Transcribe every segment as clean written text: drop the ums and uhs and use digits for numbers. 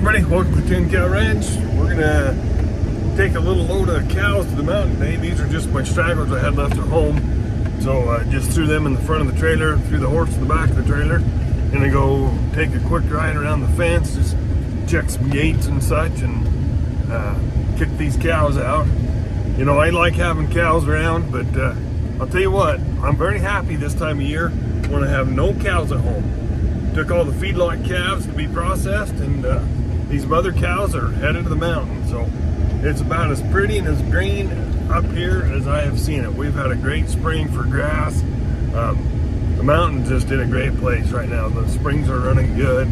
everybody, welcome to 10 Cow Ranch. We're gonna take a little load of cows to the mountain today. These are just my stragglers I had left at home. So I just threw them in the front of the trailer, threw the horse in the back of the trailer, and I go take a quick ride around the fence, just check some gates and such, and kick these cows out. You know, I like having cows around, but I'll tell you what, I'm very happy this time of year when I have no cows at home. Took all the feedlot calves to be processed, and these mother cows are headed to the mountain. So it's about as pretty and as green up here as I have seen it. We've had a great spring for grass. The mountain's just in a great place right now. The springs are running good.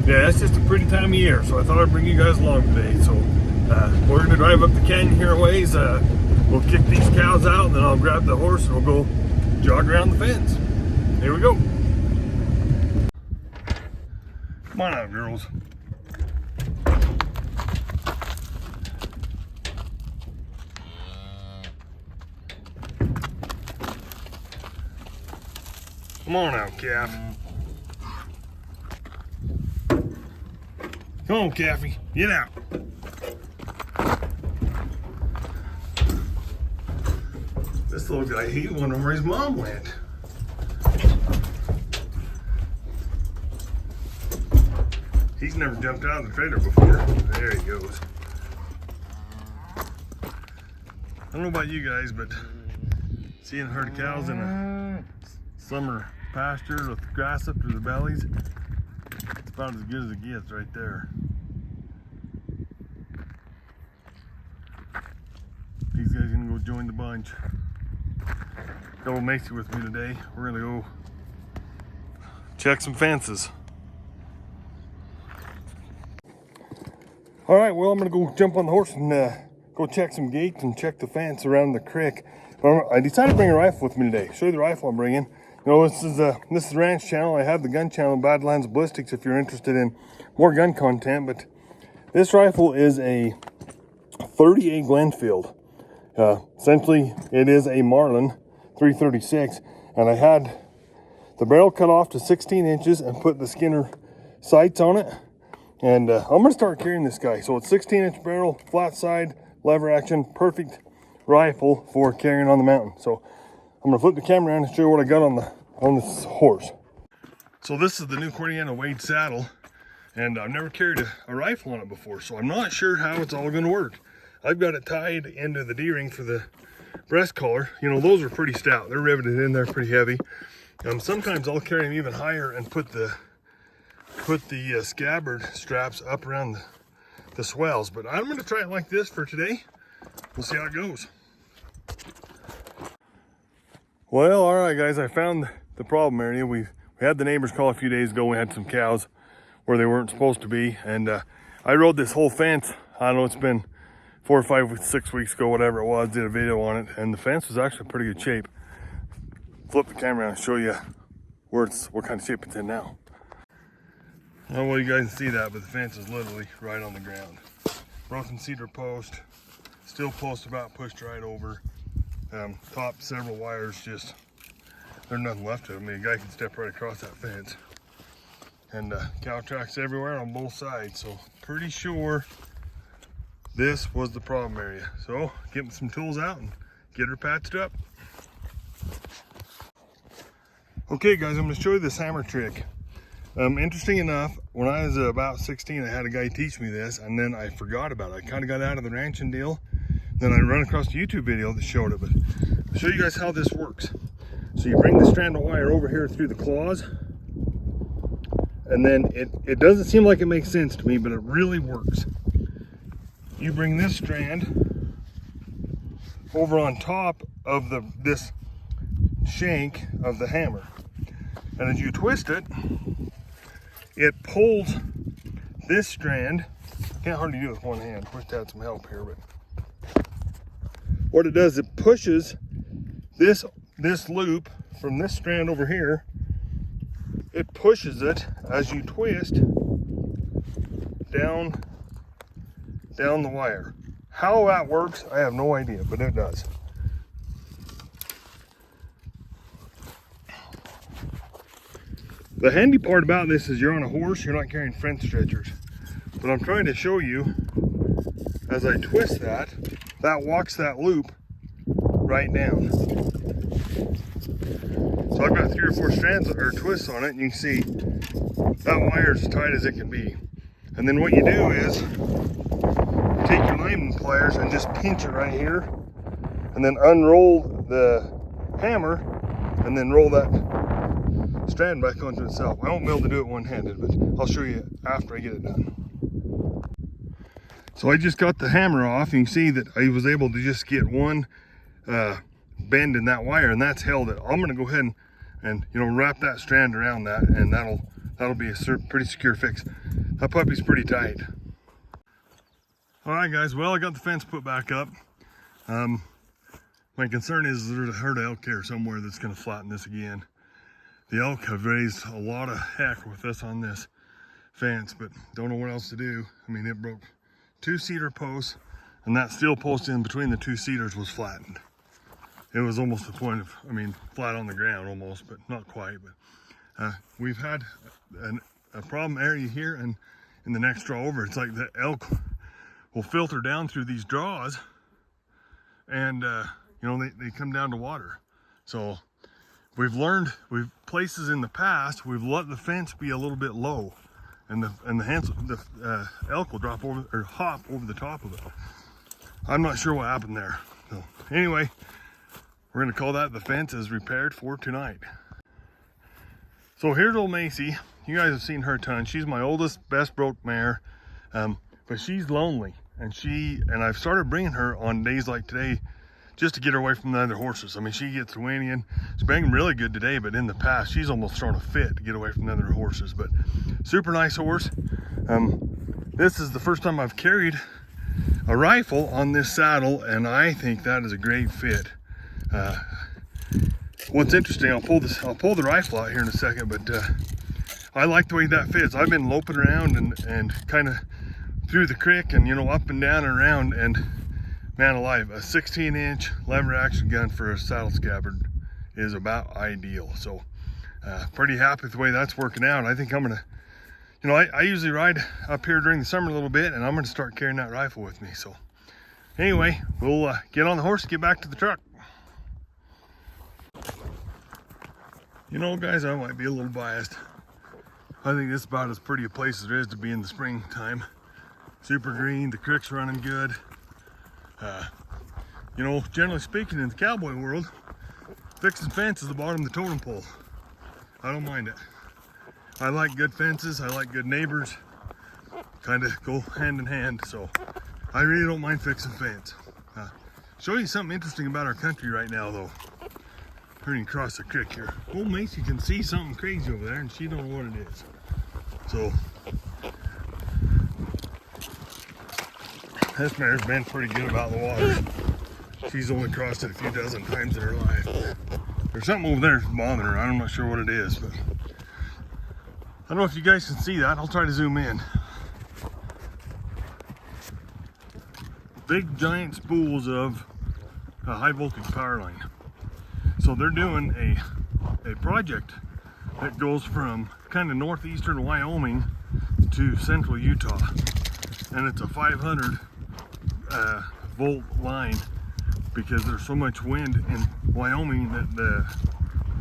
Yeah, it's just a pretty time of year, so I thought I'd bring you guys along today. So we're gonna drive up the canyon here a ways. We'll kick these cows out, and then I'll grab the horse and we'll go jog around the fence. Here we go. Come on out, girls. Come on out, calf. Come on, calfie, get out. This little guy, he's wondering where his mom went. He's never jumped out of the trailer before. There he goes. I don't know about you guys, but seeing a herd of cows in a summer pasture with grass up to their bellies, it's about as good as it gets right there. These guys are gonna go join the bunch. Double Macy with me today. We're gonna go check some fences. All right, well, I'm gonna go jump on the horse and go check some gates and check the fence around the creek. I decided to bring a rifle with me today. Show you the rifle I'm bringing. You know, this is the ranch channel. I have the gun channel, Badlands Ballistics, if you're interested in more gun content. But this rifle is a 38 Glenfield. Essentially, it is a Marlin 336, and I had the barrel cut off to 16 inches and put the Skinner sights on it. And I'm gonna start carrying this guy. So it's 16-inch barrel, flat side, lever action, perfect rifle for carrying on the mountain. So I'm gonna flip the camera around and show you what I got on this horse. So this is the new Corriente Wade saddle, and I've never carried a rifle on it before, so I'm not sure how it's all gonna work. I've got it tied into the D-ring for the breast collar. You know, those are pretty stout. They're riveted in there pretty heavy. Sometimes I'll carry them even higher and put the scabbard straps up around the swells, but I'm gonna try it like this for today. We'll see how it goes. Well, all right, guys, I found the problem area. We had the neighbors call a few days ago. We had some cows where they weren't supposed to be, and I rode this whole fence. I don't know, it's been 4 or 5, 6 weeks ago, whatever it was, did a video on it, and the fence was actually in pretty good shape. Flip the camera around and show you what kind of shape it's in now. I don't know if you guys can see that, but the fence is literally right on the ground. Broken cedar post, steel post about pushed right over. Top several wires, just, there's nothing left of them. I mean, a guy can step right across that fence. And cow tracks everywhere on both sides, so pretty sure this was the problem area. So get some tools out and get her patched up. Okay guys, I'm gonna show you this hammer trick. Interesting enough, when I was about 16, I had a guy teach me this, and then I forgot about it. I kind of got out of the ranching deal. Then I run across a YouTube video that showed it, but I'll show you guys how this works. So you bring the strand of wire over here through the claws, and then it doesn't seem like it makes sense to me, but it really works. You bring this strand over on top of this shank of the hammer, and as you twist it, it pulls this strand. Can't hardly do it with one hand. Wish I had some help here, but what it does, it pushes this loop from this strand over here. It pushes it as you twist down the wire. How that works, I have no idea, but it does. The handy part about this is you're on a horse, you're not carrying fence stretchers. But I'm trying to show you, as I twist that walks that loop right down. So I've got 3 or 4 strands or twists on it, and you can see that wire is as tight as it can be. And then what you do is take your lineman pliers and just pinch it right here, and then unroll the hammer, and then roll that strand back onto itself. I won't be able to do it one-handed, but I'll show you after I get it done. So I just got the hammer off, and you can see that I was able to just get one bend in that wire, and that's held it. I'm gonna go ahead and wrap that strand around that, and that'll be a pretty secure fix. That puppy's pretty tight. All right, guys, well, I got the fence put back up. My concern is there's a herd of elk here somewhere that's gonna flatten this again. The elk have raised a lot of heck with us on this fence, but don't know what else to do. I mean, it broke 2 cedar posts, and that steel post in between the 2 cedars was flattened. It was almost the point of, flat on the ground almost, but not quite. But we've had a problem area here, and in the next draw over, it's like the elk will filter down through these draws, and they come down to water. So we've places in the past, we've let the fence be a little bit low, and the elk will drop over or hop over the top of it. I'm not sure what happened there. So anyway, we're gonna call that the fence is repaired for tonight. So here's old Macy. You guys have seen her a ton. She's my oldest, best broke mare, but she's lonely, and I've started bringing her on days like today just to get her away from the other horses. I mean, she gets whinnying. She's banging really good today, but in the past, she's almost thrown a fit to get away from the other horses. But super nice horse. This is the first time I've carried a rifle on this saddle, and I think that is a great fit. What's interesting, I'll pull the rifle out here in a second, but I like the way that fits. I've been loping around and kind of through the creek and up and down and around, and man alive, a 16-inch lever action gun for a saddle scabbard is about ideal. So pretty happy with the way that's working out. I think I'm gonna, I usually ride up here during the summer a little bit, and I'm gonna start carrying that rifle with me. So anyway, we'll get on the horse and get back to the truck. Guys, I might be a little biased. I think this is about as pretty a place as there is to be in the springtime. Super green, the creek's running good. Generally speaking, in the cowboy world, fixing fence is the bottom of the totem pole. I don't mind it. I like good fences, I like good neighbors. Kind of go hand in hand, so I really don't mind fixing fence. Show you something interesting about our country right now, though. Turning across the creek here. Old Macy can see something crazy over there, and she don't know what it is. So this mare's been pretty good about the water. She's only crossed it a few dozen times in her life. There's something over there that's bothering her. I'm not sure what it is, but I don't know if you guys can see that. I'll try to zoom in. Big giant spools of a high voltage power line. So they're doing a project that goes from kind of northeastern Wyoming to central Utah, and it's a 500 volt line because there's so much wind in Wyoming that the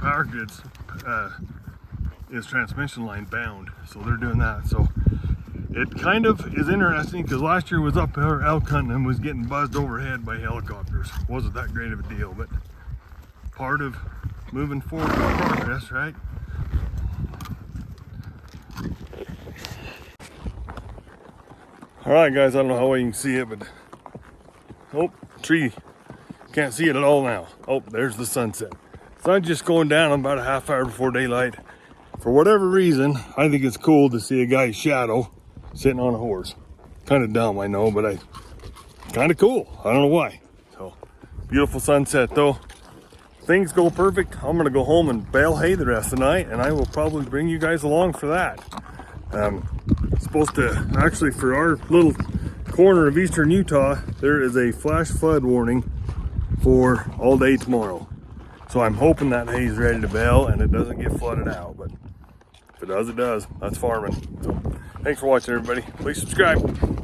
power grid's is transmission line bound. So they're doing that. So it kind of is interesting because last year was up there elk hunting and was getting buzzed overhead by helicopters. Wasn't that great of a deal, but part of moving forward in progress, right? All right, guys, I don't know how well you can see it, but oh, tree. Can't see it at all now. Oh, there's the sunset. Sun's just going down about a half hour before daylight. For whatever reason, I think it's cool to see a guy's shadow sitting on a horse. Kind of dumb, I know, but kind of cool. I don't know why. So, beautiful sunset though. Things go perfect. I'm gonna go home and bale hay the rest of the night, and I will probably bring you guys along for that. Supposed to, actually, for our little corner of eastern Utah, there is a flash flood warning for all day tomorrow. So I'm hoping that hay is ready to bale and it doesn't get flooded out, but if it does, it does. That's farming. So Thanks for watching, everybody. Please subscribe.